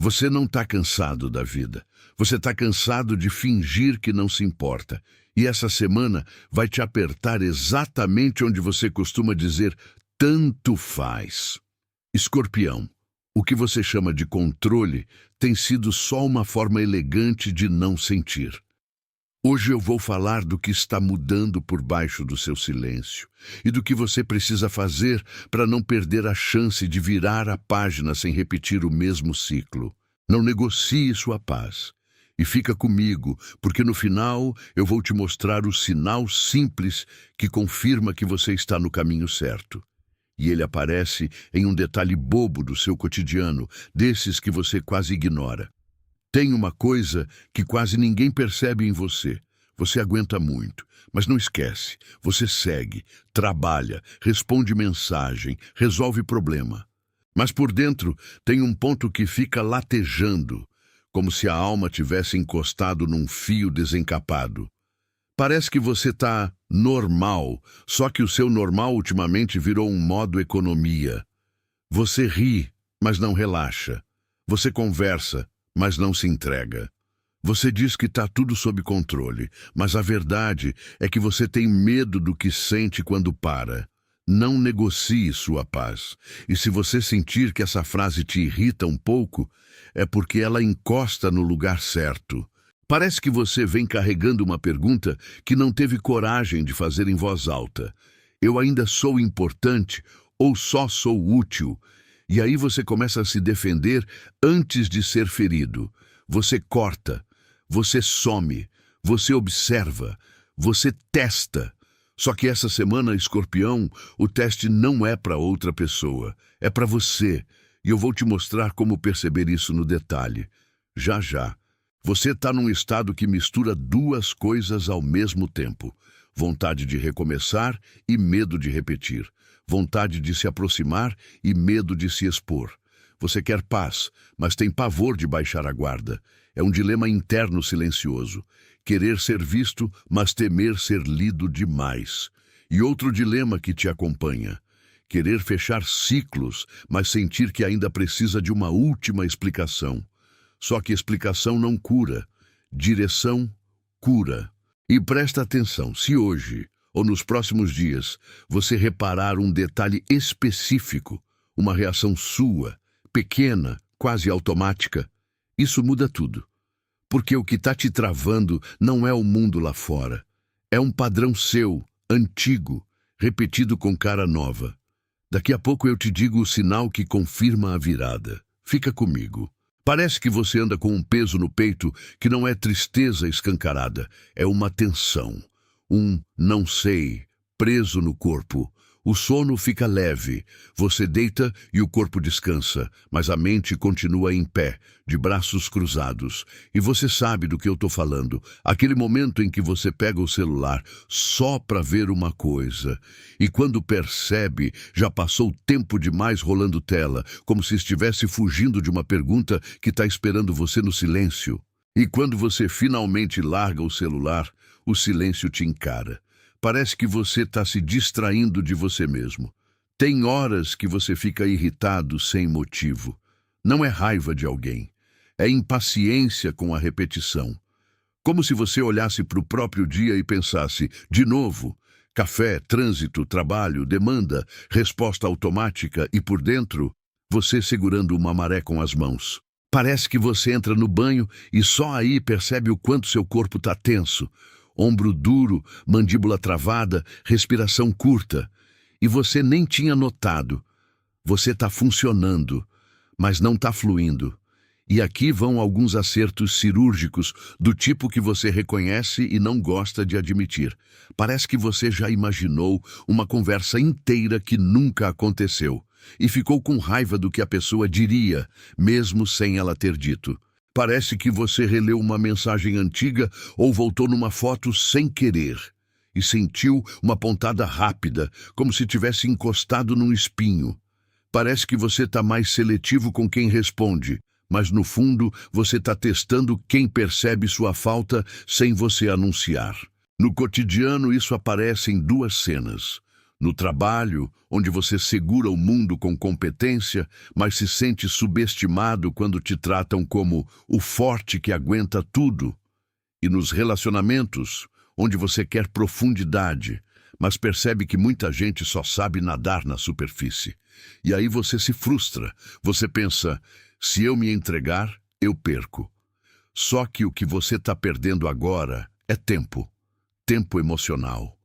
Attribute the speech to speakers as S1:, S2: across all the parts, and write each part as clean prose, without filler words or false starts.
S1: Você não está cansado da vida. Você está cansado de fingir que não se importa. E essa semana vai te apertar exatamente onde você costuma dizer tanto faz. Escorpião, o que você chama de controle tem sido só uma forma elegante de não sentir. Hoje eu vou falar do que está mudando por baixo do seu silêncio e do que você precisa fazer para não perder a chance de virar a página sem repetir o mesmo ciclo. Não negocie sua paz. E fica comigo, porque no final eu vou te mostrar o sinal simples que confirma que você está no caminho certo. E ele aparece em um detalhe bobo do seu cotidiano, desses que você quase ignora. Tem uma coisa que quase ninguém percebe em você. Você aguenta muito, mas não esquece. Você segue, trabalha, responde mensagem, resolve problema. Mas por dentro tem um ponto que fica latejando, como se a alma tivesse encostado num fio desencapado. Parece que você está normal, só que o seu normal ultimamente virou um modo economia. Você ri, mas não relaxa. Você conversa, mas não se entrega. Você diz que está tudo sob controle, mas a verdade é que você tem medo do que sente quando para. Não negocie sua paz. E se você sentir que essa frase te irrita um pouco, é porque ela encosta no lugar certo. Parece que você vem carregando uma pergunta que não teve coragem de fazer em voz alta. Eu ainda sou importante ou só sou útil? E aí você começa a se defender antes de ser ferido. Você corta, você some, você observa, você testa. Só que essa semana, Escorpião, o teste não é para outra pessoa, é para você. E eu vou te mostrar como perceber isso no detalhe. Já já. Você está num estado que mistura duas coisas ao mesmo tempo. Vontade de recomeçar e medo de repetir. Vontade de se aproximar e medo de se expor. Você quer paz, mas tem pavor de baixar a guarda. É um dilema interno silencioso. Querer ser visto, mas temer ser lido demais. E outro dilema que te acompanha. Querer fechar ciclos, mas sentir que ainda precisa de uma última explicação. Só que explicação não cura. Direção cura. E presta atenção, se hoje, ou nos próximos dias, você reparar um detalhe específico, uma reação sua, pequena, quase automática, isso muda tudo. Porque o que está te travando não é o mundo lá fora. É um padrão seu, antigo, repetido com cara nova. Daqui a pouco eu te digo o sinal que confirma a virada. Fica comigo. Parece que você anda com um peso no peito que não é tristeza escancarada, é uma tensão. Um não sei, preso no corpo. O sono fica leve, você deita e o corpo descansa, mas a mente continua em pé, de braços cruzados. E você sabe do que eu estou falando, aquele momento em que você pega o celular só para ver uma coisa. E quando percebe, já passou tempo demais rolando tela, como se estivesse fugindo de uma pergunta que está esperando você no silêncio. E quando você finalmente larga o celular, o silêncio te encara. Parece que você está se distraindo de você mesmo. Tem horas que você fica irritado sem motivo. Não é raiva de alguém. É impaciência com a repetição. Como se você olhasse para o próprio dia e pensasse, de novo, café, trânsito, trabalho, demanda, resposta automática e por dentro, você segurando uma maré com as mãos. Parece que você entra no banho e só aí percebe o quanto seu corpo está tenso. Ombro duro, mandíbula travada, respiração curta. E você nem tinha notado. Você está funcionando, mas não está fluindo. E aqui vão alguns acertos cirúrgicos do tipo que você reconhece e não gosta de admitir. Parece que você já imaginou uma conversa inteira que nunca aconteceu e ficou com raiva do que a pessoa diria, mesmo sem ela ter dito. Parece que você releu uma mensagem antiga ou voltou numa foto sem querer e sentiu uma pontada rápida, como se tivesse encostado num espinho. Parece que você está mais seletivo com quem responde, mas no fundo você está testando quem percebe sua falta sem você anunciar. No cotidiano isso aparece em duas cenas. No trabalho, onde você segura o mundo com competência, mas se sente subestimado quando te tratam como o forte que aguenta tudo. E nos relacionamentos, onde você quer profundidade, mas percebe que muita gente só sabe nadar na superfície. E aí você se frustra. Você pensa, se eu me entregar, eu perco. Só que o que você está perdendo agora é tempo. Tempo emocional.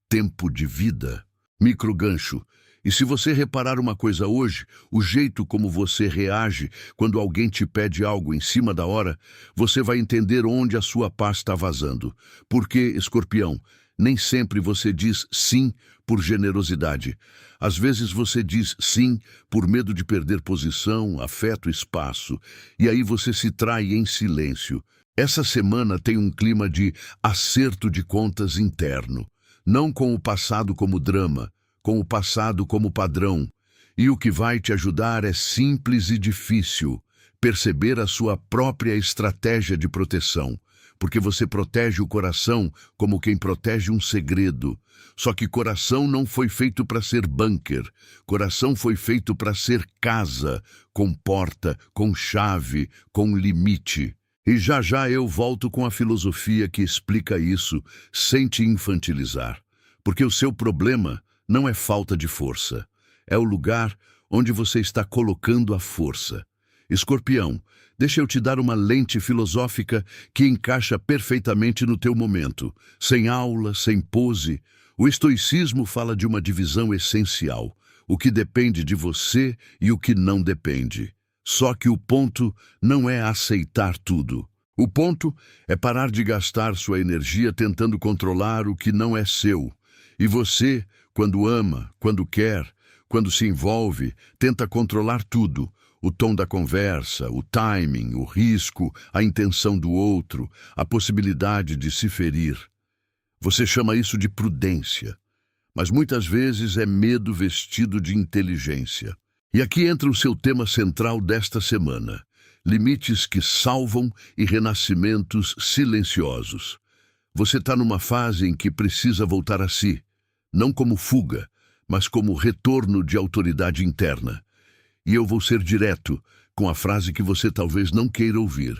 S1: Tempo de vida. Microgancho. E se você reparar uma coisa hoje, o jeito como você reage quando alguém te pede algo em cima da hora, você vai entender onde a sua paz está vazando. Porque, Escorpião, nem sempre você diz sim por generosidade. Às vezes você diz sim por medo de perder posição, afeto, espaço. E aí você se trai em silêncio. Essa semana tem um clima de acerto de contas interno. Não com o passado como drama, com o passado como padrão. E o que vai te ajudar é simples e difícil. Perceber a sua própria estratégia de proteção. Porque você protege o coração como quem protege um segredo. Só que coração não foi feito para ser bunker. Coração foi feito para ser casa, com porta, com chave, com limite. E já já eu volto com a filosofia que explica isso sem te infantilizar. Porque o seu problema não é falta de força. É o lugar onde você está colocando a força. Escorpião, deixa eu te dar uma lente filosófica que encaixa perfeitamente no teu momento. Sem aula, sem pose. O estoicismo fala de uma divisão essencial. O que depende de você e o que não depende. Só que o ponto não é aceitar tudo. O ponto é parar de gastar sua energia tentando controlar o que não é seu. E você, quando ama, quando quer, quando se envolve, tenta controlar tudo. O tom da conversa, o timing, o risco, a intenção do outro, a possibilidade de se ferir. Você chama isso de prudência. Mas muitas vezes é medo vestido de inteligência. E aqui entra o seu tema central desta semana. Limites que salvam e renascimentos silenciosos. Você está numa fase em que precisa voltar a si, não como fuga, mas como retorno de autoridade interna. E eu vou ser direto com a frase que você talvez não queira ouvir.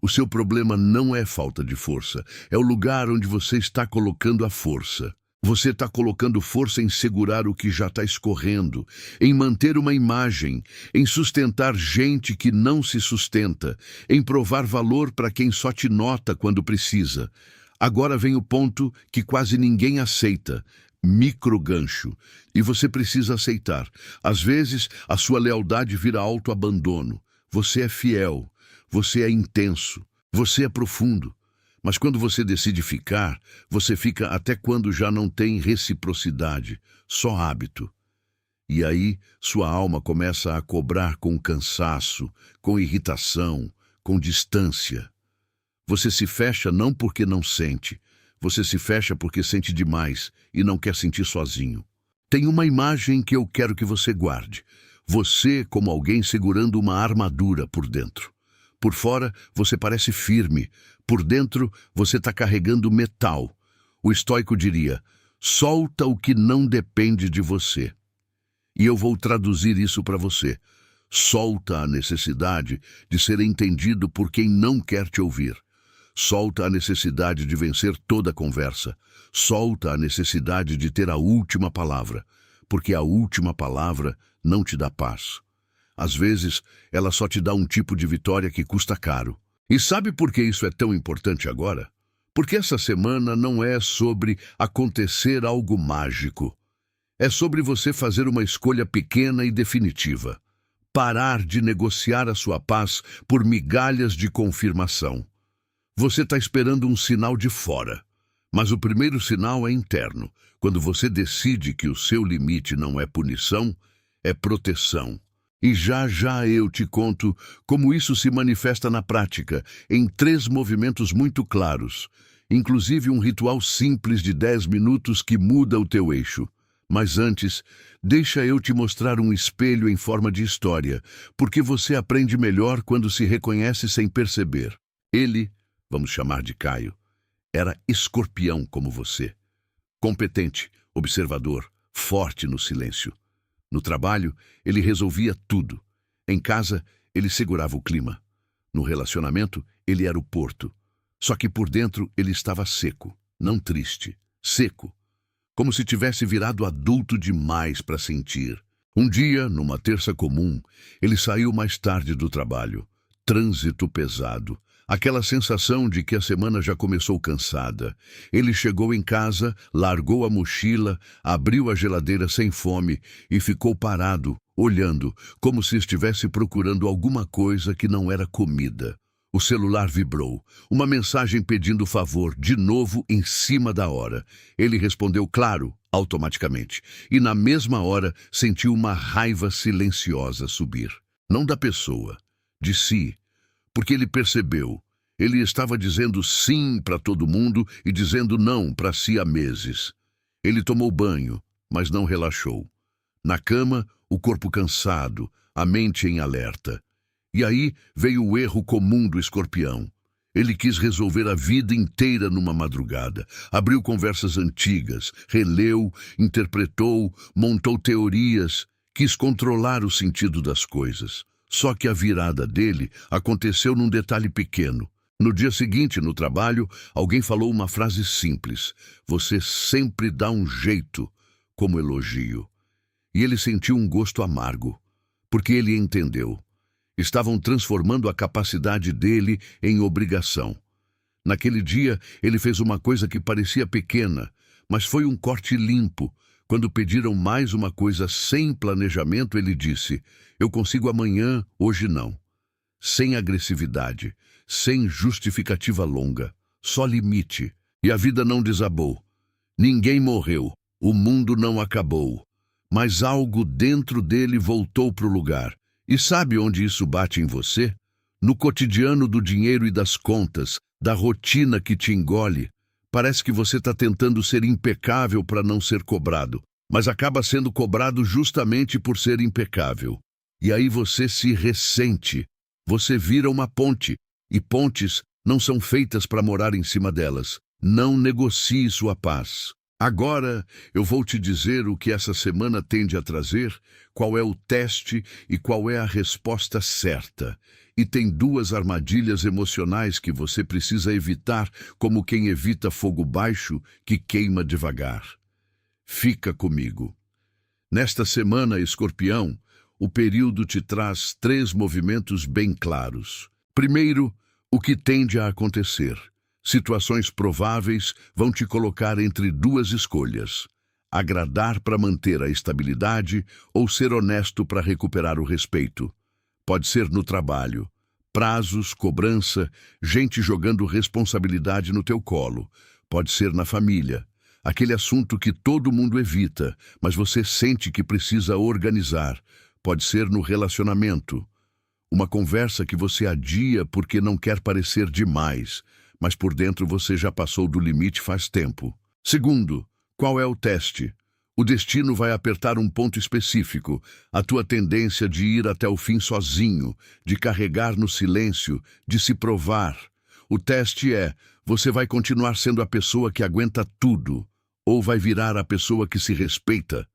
S1: O seu problema não é falta de força, é o lugar onde você está colocando a força. Você está colocando força em segurar o que já está escorrendo, em manter uma imagem, em sustentar gente que não se sustenta, em provar valor para quem só te nota quando precisa. Agora vem o ponto que quase ninguém aceita. Microgancho. E você precisa aceitar. Às vezes, a sua lealdade vira autoabandono. Você é fiel. Você é intenso. Você é profundo. Mas quando você decide ficar, você fica até quando já não tem reciprocidade, só hábito. E aí, sua alma começa a cobrar com cansaço, com irritação, com distância. Você se fecha não porque não sente, você se fecha porque sente demais e não quer sentir sozinho. Tem uma imagem que eu quero que você guarde. Você como alguém segurando uma armadura por dentro. Por fora, você parece firme. Por dentro, você está carregando metal. O estoico diria, solta o que não depende de você. E eu vou traduzir isso para você. Solta a necessidade de ser entendido por quem não quer te ouvir. Solta a necessidade de vencer toda a conversa. Solta a necessidade de ter a última palavra, porque a última palavra não te dá paz. Às vezes, ela só te dá um tipo de vitória que custa caro. E sabe por que isso é tão importante agora? Porque essa semana não é sobre acontecer algo mágico. É sobre você fazer uma escolha pequena e definitiva. Parar de negociar a sua paz por migalhas de confirmação. Você está esperando um sinal de fora, mas o primeiro sinal é interno. Quando você decide que o seu limite não é punição, é proteção. E já já eu te conto como isso se manifesta na prática, em 3 movimentos muito claros, inclusive um ritual simples de 10 minutos que muda o teu eixo. Mas antes, deixa eu te mostrar um espelho em forma de história, porque você aprende melhor quando se reconhece sem perceber. Ele, vamos chamar de Caio, era escorpião como você. Competente, observador, forte no silêncio. No trabalho, ele resolvia tudo. Em casa, ele segurava o clima. No relacionamento, ele era o porto. Só que por dentro ele estava seco, não triste, seco, como se tivesse virado adulto demais para sentir. Um dia, numa terça comum, ele saiu mais tarde do trabalho. Trânsito pesado. Aquela sensação de que a semana já começou cansada. Ele chegou em casa, largou a mochila, abriu a geladeira sem fome e ficou parado, olhando, como se estivesse procurando alguma coisa que não era comida. O celular vibrou. Uma mensagem pedindo favor, de novo em cima da hora. Ele respondeu claro, automaticamente. E na mesma hora sentiu uma raiva silenciosa subir. Não da pessoa, de si. Porque ele percebeu. Ele estava dizendo sim para todo mundo e dizendo não para si há meses. Ele tomou banho, mas não relaxou. Na cama, o corpo cansado, a mente em alerta. E aí veio o erro comum do escorpião. Ele quis resolver a vida inteira numa madrugada. Abriu conversas antigas, releu, interpretou, montou teorias, quis controlar o sentido das coisas. Só que a virada dele aconteceu num detalhe pequeno. No dia seguinte, no trabalho, alguém falou uma frase simples. Você sempre dá um jeito, como elogio. E ele sentiu um gosto amargo, porque ele entendeu. Estavam transformando a capacidade dele em obrigação. Naquele dia, ele fez uma coisa que parecia pequena, mas foi um corte limpo. Quando pediram mais uma coisa sem planejamento, ele disse, eu consigo amanhã, hoje não. Sem agressividade, sem justificativa longa, só limite. E a vida não desabou. Ninguém morreu, o mundo não acabou. Mas algo dentro dele voltou para o lugar. E sabe onde isso bate em você? No cotidiano do dinheiro e das contas, da rotina que te engole. Parece que você está tentando ser impecável para não ser cobrado, mas acaba sendo cobrado justamente por ser impecável. E aí você se ressente. Você vira uma ponte, e pontes não são feitas para morar em cima delas. Não negocie sua paz. Agora eu vou te dizer o que essa semana tende a trazer, qual é o teste e qual é a resposta certa. E tem duas armadilhas emocionais que você precisa evitar, como quem evita fogo baixo que queima devagar. Fica comigo. Nesta semana, Escorpião, o período te traz 3 movimentos bem claros. Primeiro, o que tende a acontecer. Situações prováveis vão te colocar entre 2 escolhas. Agradar para manter a estabilidade ou ser honesto para recuperar o respeito. Pode ser no trabalho. Prazos, cobrança, gente jogando responsabilidade no teu colo. Pode ser na família. Aquele assunto que todo mundo evita, mas você sente que precisa organizar. Pode ser no relacionamento. Uma conversa que você adia porque não quer parecer demais, mas por dentro você já passou do limite faz tempo. Segundo, qual é o teste? O destino vai apertar um ponto específico, a tua tendência de ir até o fim sozinho, de carregar no silêncio, de se provar. O teste é, você vai continuar sendo a pessoa que aguenta tudo, ou vai virar a pessoa que se respeita.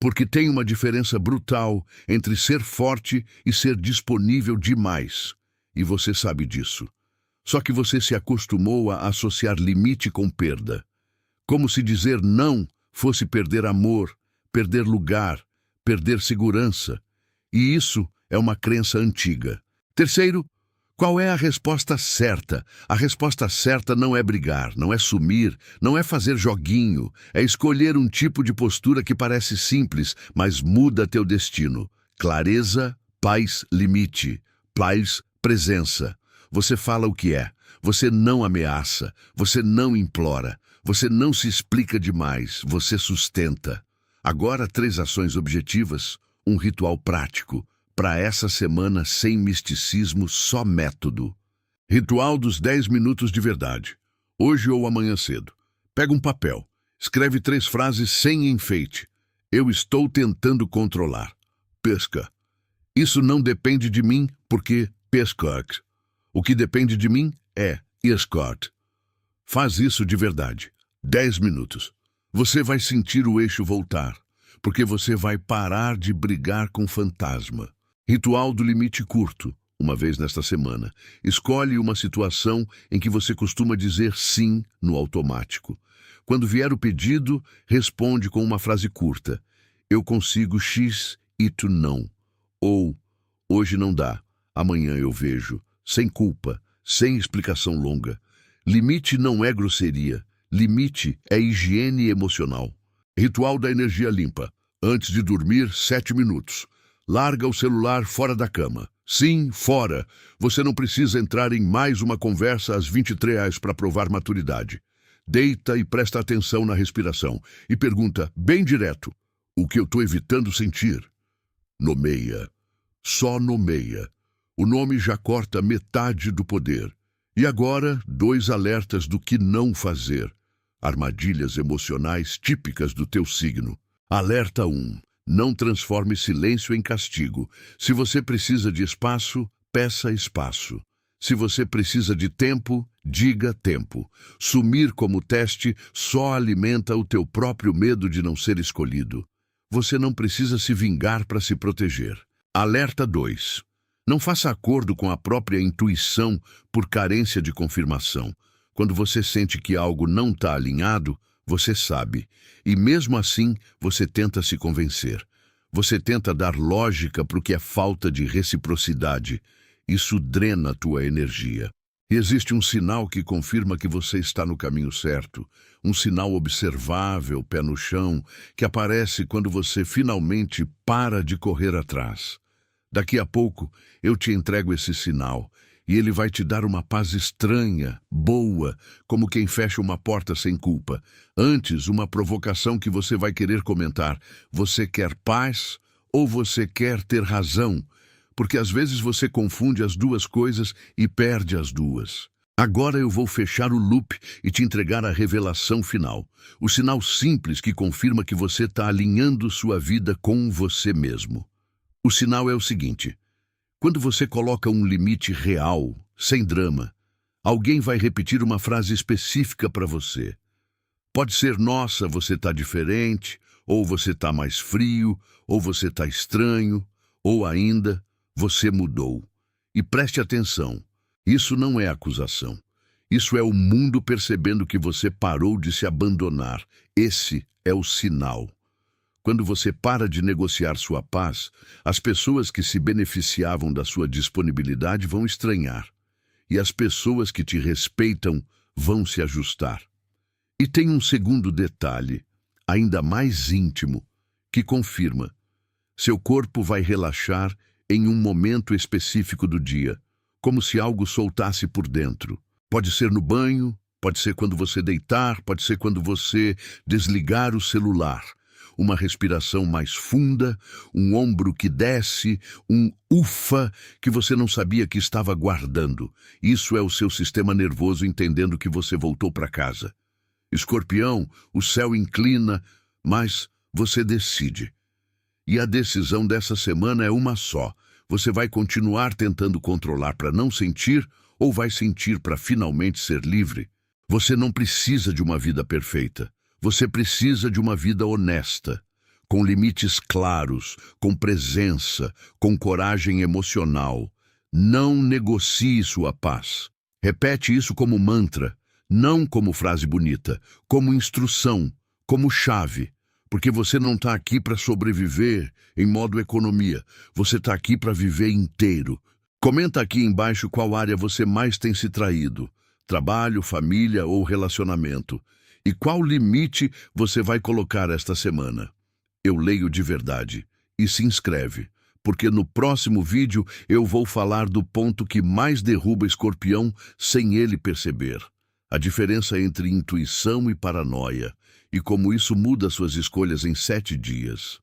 S1: Porque tem uma diferença brutal entre ser forte e ser disponível demais. E você sabe disso. Só que você se acostumou a associar limite com perda. Como se dizer não fosse perder amor, perder lugar, perder segurança. E isso é uma crença antiga. Terceiro, qual é a resposta certa? A resposta certa não é brigar, não é sumir, não é fazer joguinho. É escolher um tipo de postura que parece simples, mas muda teu destino. Clareza, paz, limite. Paz, presença. Você fala o que é. Você não ameaça. Você não implora. Você não se explica demais. Você sustenta. Agora 3 ações objetivas, um ritual prático. Para essa semana sem misticismo, só método. Ritual dos 10 minutos de verdade. Hoje ou amanhã cedo. Pega um papel. Escreve 3 frases sem enfeite. Eu estou tentando controlar. Pesca. Isso não depende de mim, porque pescote. O que depende de mim é escote. Faz isso de verdade. 10 minutos. Você vai sentir o eixo voltar. porque você vai parar de brigar com fantasma. Ritual do limite curto. Uma vez nesta semana, escolhe uma situação em que você costuma dizer sim no automático. Quando vier o pedido, responde com uma frase curta. Eu consigo X e tu não. Ou, hoje não dá, amanhã eu vejo. Sem culpa, sem explicação longa. Limite não é grosseria. Limite é higiene emocional. Ritual da energia limpa. Antes de dormir, 7 minutos. Larga o celular fora da cama. Sim, fora. Você não precisa entrar em mais uma conversa às 23 para provar maturidade. Deita e presta atenção na respiração. E pergunta, bem direto, o que eu estou evitando sentir? Nomeia. Só nomeia. O nome já corta metade do poder. E agora, 2 alertas do que não fazer. Armadilhas emocionais típicas do teu signo. Alerta 1. Não transforme silêncio em castigo. Se você precisa de espaço, peça espaço. Se você precisa de tempo, diga tempo. Sumir como teste só alimenta o teu próprio medo de não ser escolhido. Você não precisa se vingar para se proteger. Alerta 2. Não faça acordo com a própria intuição por carência de confirmação. Quando você sente que algo não está alinhado, você sabe. E mesmo assim, você tenta se convencer. Você tenta dar lógica para o que é falta de reciprocidade. Isso drena a tua energia. E existe um sinal que confirma que você está no caminho certo. Um sinal observável, pé no chão, que aparece quando você finalmente para de correr atrás. Daqui a pouco, eu te entrego esse sinal. E ele vai te dar uma paz estranha, boa, como quem fecha uma porta sem culpa. Antes, uma provocação que você vai querer comentar. Você quer paz ou você quer ter razão? Porque às vezes você confunde as duas coisas e perde as duas. Agora eu vou fechar o loop e te entregar a revelação final. O sinal simples que confirma que você está alinhando sua vida com você mesmo. O sinal é o seguinte. Quando você coloca um limite real, sem drama, alguém vai repetir uma frase específica para você. Pode ser, nossa, você está diferente, ou você está mais frio, ou você está estranho, ou ainda, você mudou. E preste atenção, isso não é acusação. Isso é o mundo percebendo que você parou de se abandonar. Esse é o sinal. Quando você para de negociar sua paz, as pessoas que se beneficiavam da sua disponibilidade vão estranhar. E as pessoas que te respeitam vão se ajustar. E tem um segundo detalhe, ainda mais íntimo, que confirma. Seu corpo vai relaxar em um momento específico do dia, como se algo soltasse por dentro. Pode ser no banho, pode ser quando você deitar, pode ser quando você desligar o celular. Uma respiração mais funda, um ombro que desce, um ufa que você não sabia que estava guardando. Isso é o seu sistema nervoso entendendo que você voltou para casa. Escorpião, o céu inclina, mas você decide. E a decisão dessa semana é uma só. Você vai continuar tentando controlar para não sentir ou vai sentir para finalmente ser livre? Você não precisa de uma vida perfeita. Você precisa de uma vida honesta, com limites claros, com presença, com coragem emocional. Não negocie sua paz. Repete isso como mantra, não como frase bonita, como instrução, como chave. Porque você não está aqui para sobreviver em modo economia. Você está aqui para viver inteiro. Comenta aqui embaixo qual área você mais tem se traído. Trabalho, família ou relacionamento. E qual limite você vai colocar esta semana? Eu leio de verdade. E se inscreve, porque no próximo vídeo eu vou falar do ponto que mais derruba Escorpião sem ele perceber. A diferença entre intuição e paranoia. E como isso muda suas escolhas em 7 dias.